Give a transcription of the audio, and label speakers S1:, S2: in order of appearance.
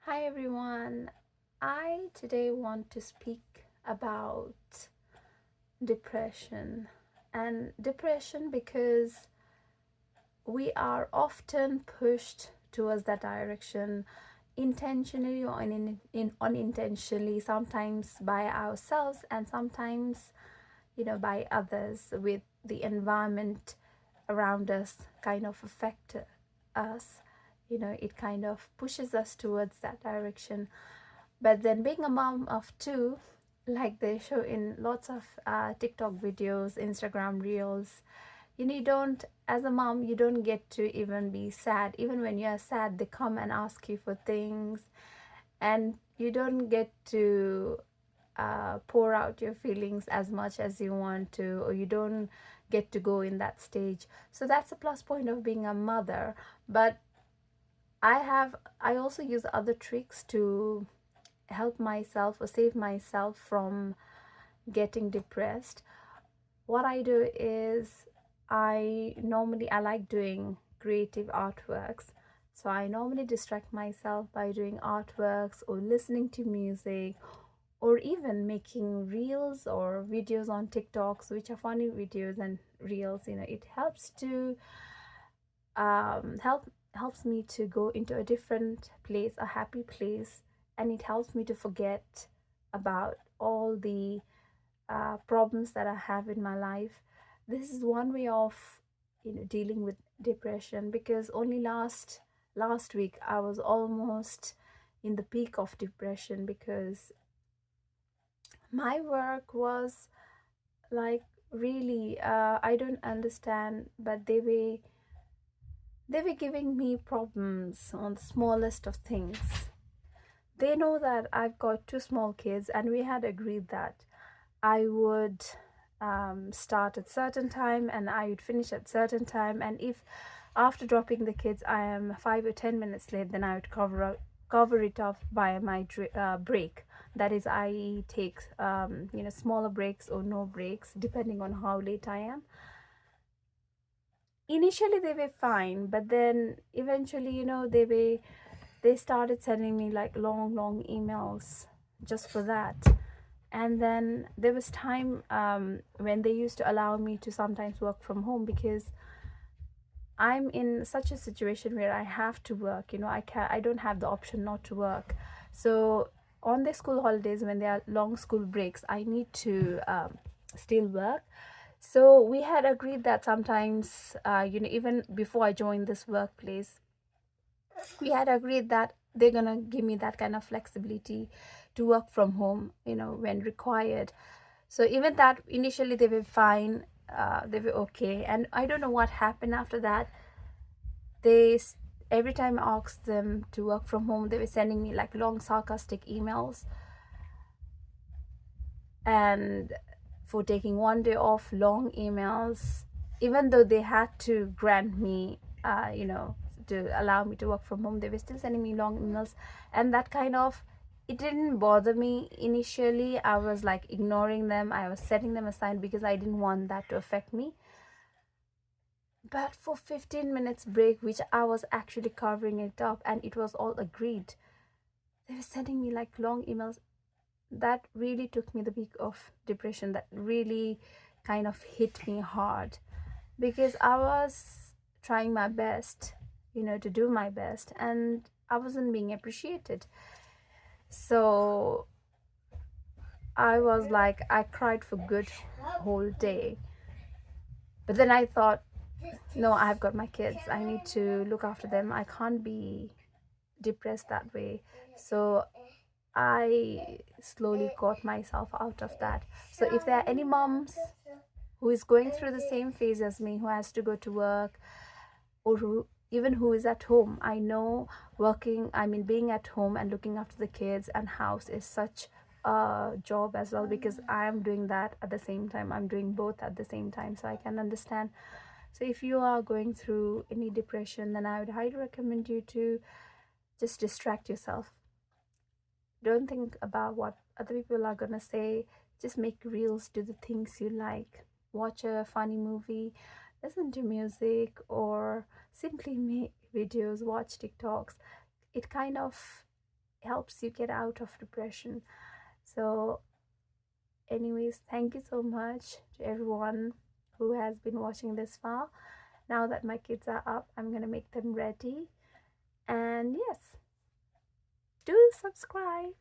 S1: Hi everyone. I today want to speak about depression because we are often pushed towards that direction intentionally or unintentionally, sometimes by ourselves and sometimes by others, with the environment around us kind of affect us. It kind of pushes us towards that direction. But then, being a mom of two, like they show in lots of TikTok videos, Instagram reels, you don't, as a mom, you don't get to even be sad. Even when you're sad, they come and ask you for things, and you don't get to pour out your feelings as much as you want to, or you don't get to go in that stage. So that's a plus point of being a mother. But I also use other tricks to help myself or save myself from getting depressed. What I do is I like doing creative artworks. So I normally distract myself by doing artworks or listening to music or even making reels or videos on TikToks, which are funny videos and reels. It helps to helps me to go into a different place, a happy place, and it helps me to forget about all the problems that I have in my life. This is one way of dealing with depression, because only last week I was almost in the peak of depression because my work was like really I don't understand, but they were giving me problems on the smallest of things. They know that I've got two small kids, and we had agreed that I would start at certain time and I would finish at certain time. And if after dropping the kids I am 5 or 10 minutes late, then I would cover it off by my break. That is, I take smaller breaks or no breaks depending on how late I am. Initially they were fine, but then eventually they started sending me like long emails just for that. And then there was time when they used to allow me to sometimes work from home, because I'm in such a situation where I have to work. I don't have the option not to work. So on the school holidays, when there are long school breaks, I need to still work. So we had agreed that sometimes even before I joined this workplace, we had agreed that they're gonna give me that kind of flexibility to work from home, when required. So even that, initially they were fine, they were okay, and I don't know what happened after that. they every time I asked them to work from home, they were sending me like long sarcastic emails, and for taking one day off, long emails, even though they had to grant me to allow me to work from home, they were still sending me long emails. And that kind of, it didn't bother me initially. I was like ignoring them, I was setting them aside because I didn't want that to affect me. But for 15 minutes break, which I was actually covering it up and it was all agreed, they were sending me like long emails. That really took me the peak of depression. That really kind of hit me hard, because I was trying my best, to do my best, and I wasn't being appreciated. So I was like, I cried for good whole day. But then I thought, no, I've got my kids, I need to look after them, I can't be depressed that way. So I slowly got myself out of that. So if there are any moms who is going through the same phase as me, who has to go to work, or who is at home, I know being at home and looking after the kids and house is such a job as well, because I am doing that at the same time, I'm doing both at the same time, so I can understand. So if you are going through any depression, then I would highly recommend you to just distract yourself. Don't think about what other people are gonna say. Just make reels, do the things you like. Watch a funny movie, listen to music, or simply make videos, watch TikToks. It kind of helps you get out of depression. So anyways, thank you so much to everyone who has been watching this far. Now that my kids are up, I'm gonna make them ready. And yes, do subscribe.